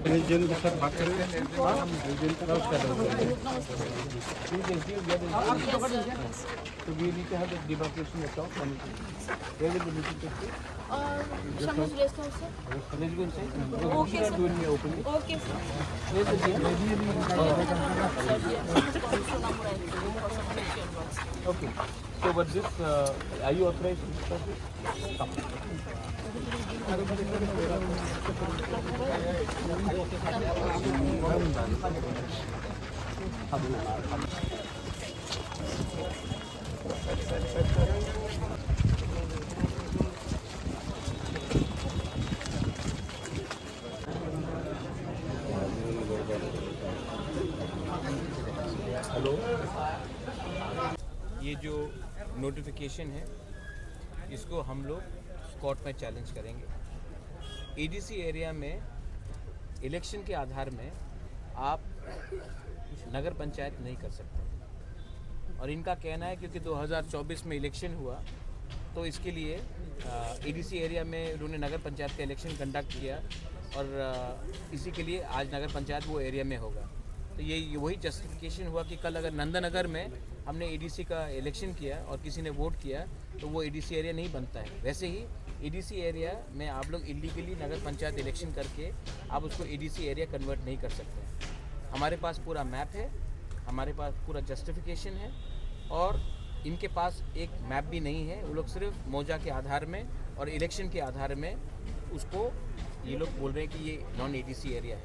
President के साथ बात करेंगे। हम प्रेसिडेंट का उसका तो we need to have the demarcation account committee. Where will the meeting take place? Shamus Rest House, sir. Resident side? Okay, sir. Doing me openly. Okay, sir. Where's the DM? Okay. So, but this, are you authorized to discuss this? Hello, ये जो notification है इसको हम लोग court में challenge करेंगे। ADC area में election के आधार में आप नगर पंचायत नहीं कर सकते और इनका कहना है क्योंकि 2024 में इलेक्शन हुआ तो इसके लिए एडीसी एरिया में उन्होंने नगर पंचायत का इलेक्शन कंडक्ट किया और इसी के लिए आज नगर पंचायत वो एरिया में होगा। तो ये वही जस्टिफिकेशन हुआ कि कल अगर नंदनगर में हमने एडीसी का इलेक्शन किया और किसी ने वोट किया तो वो एडीसी एरिया नहीं बनता है। वैसे ही एडीसी एरिया में आप लोग इलीगली नगर पंचायत इलेक्शन करके आप उसको एडीसी एरिया कन्वर्ट नहीं कर सकते। हमारे पास पूरा मैप है, हमारे पास पूरा जस्टिफिकेशन है और इनके पास एक मैप भी नहीं है। वो लोग सिर्फ मौजा के आधार में और इलेक्शन के आधार में उसको ये लोग बोल रहे हैं कि ये नॉन एडीसी एरिया है।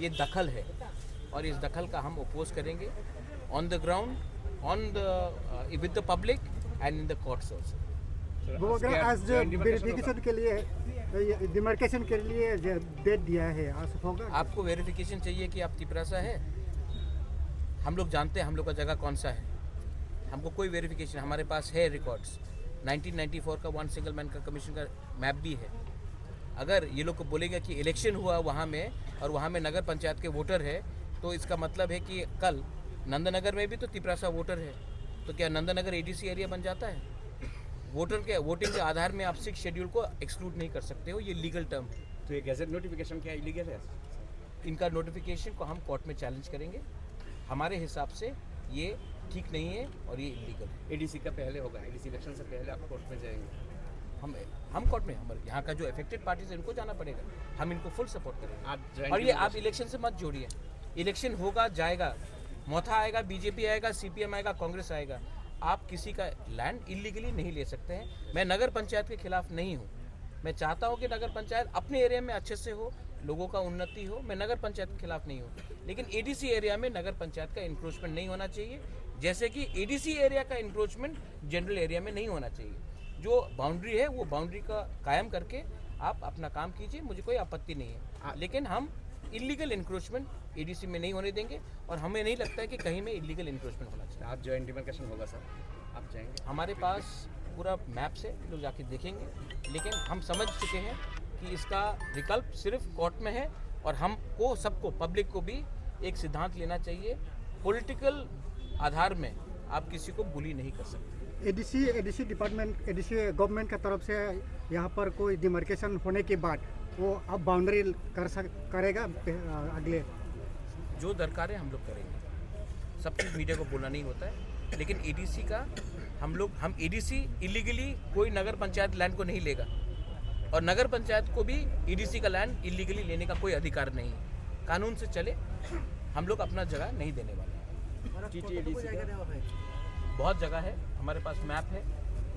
ये दखल है और इस दखल का हम अपोज करेंगे on the ground, on the with the public and in the courts also. वो अगर आज वेरिफिकेशन के लिए डिमार्केशन के लिए डेट दिया है, आज होगा? आपको वेरिफिकेशन चाहिए कि आप तिपरासा है? हम लोग जानते हैं हम लोग का जगह कौन सा है। हमको कोई वेरिफिकेशन, हमारे पास है रिकॉर्ड्स 1994 का वन सिंगल मैन का कमीशन का मैप भी है। अगर ये लोग को बोलेंगे कि इलेक्शन हुआ वहाँ में और वहाँ में नगर पंचायत के वोटर है तो इसका मतलब है कि कल नंदनगर में भी तो तिपरासा वोटर है, तो क्या नंदनगर एडीसी एरिया बन जाता है? वोटर के वोटिंग के आधार में आप 6 शेड्यूल को एक्सक्लूड नहीं कर सकते हो, ये लीगल टर्म है। तो ये गैजेट नोटिफिकेशन क्या इलीगल है? इनका नोटिफिकेशन को हम कोर्ट में चैलेंज करेंगे। हमारे हिसाब से ये ठीक नहीं है और ये इलीगल है। एडीसी का पहले होगा, एडीसी इलेक्शन से पहले आप कोर्ट में जाएंगे? हम कोर्ट में, हमारे यहाँ का जो अफेक्टेड पार्टीज है इनको जाना पड़ेगा, हम इनको फुल सपोर्ट करेंगे। और ये आप इलेक्शन से मत जोड़िए, इलेक्शन होगा जाएगा, मोथा आएगा, बीजेपी आएगा, सीपीएम आएगा, कांग्रेस आएगा, आप किसी का लैंड इलीगली नहीं ले सकते हैं। मैं नगर पंचायत के खिलाफ नहीं हूँ, मैं चाहता हूँ कि नगर पंचायत अपने एरिया में अच्छे से हो, लोगों का उन्नति हो। मैं नगर पंचायत के खिलाफ नहीं हूँ, लेकिन एडीसी एरिया में नगर पंचायत का इंक्रोचमेंट नहीं होना चाहिए, जैसे कि एडीसी एरिया का इंक्रोचमेंट जनरल एरिया में नहीं होना चाहिए। जो बाउंड्री है वो बाउंड्री का कायम करके आप अपना काम कीजिए, मुझे कोई आपत्ति नहीं है, लेकिन हम इलीगल इंक्रोचमेंट एडीसी में नहीं होने देंगे और हमें नहीं लगता है कि कहीं में इलीगल इंक्रोचमेंट होना चाहिए। आज ज्वाइंट डिमार्केशन होगा सर, आप जाएंगे? हमारे पास पूरा मैप से लोग जाके देखेंगे, लेकिन हम समझ चुके हैं कि इसका विकल्प सिर्फ कोर्ट में है और हमको सबको, पब्लिक को भी एक सिद्धांत लेना चाहिए, पॉलिटिकल आधार में आप किसी को बुली नहीं कर सकते। एडीसी डिपार्टमेंट, एडीसी गवर्नमेंट की तरफ से यहाँ पर कोई डिमार्केशन होने के बाद वो अब बाउंड्री करेगा अगले? जो दरकार है हम लोग करेंगे, सब चीज़ मीडिया को बोलना नहीं होता है, लेकिन एडीसी का हम एडीसी इलीगली कोई नगर पंचायत लैंड को नहीं लेगा और नगर पंचायत को भी एडीसी का लैंड इलीगली लेने का कोई अधिकार नहीं है। कानून से चले, हम लोग अपना जगह नहीं देने वाले हैं। बहुत जगह है, हमारे पास मैप है,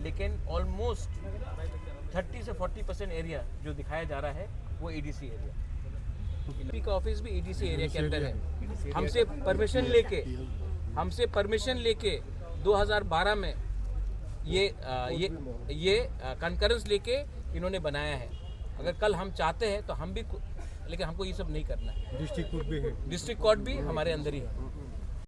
लेकिन ऑलमोस्ट 30 से 40% एरिया जो दिखाया जा रहा है वो एडीसी एरिया। एमपी का ऑफिस भी एडीसी एरिया के अंदर है। हमसे परमिशन लेके 2012 में ये कंकरेंस लेके इन्होंने बनाया है। अगर कल हम चाहते हैं तो हम भी, लेकिन हमको ये सब नहीं करना है। डिस्ट्रिक्ट कोर्ट भी है, डिस्ट्रिक्ट कोर्ट भी हमारे अंदर ही है।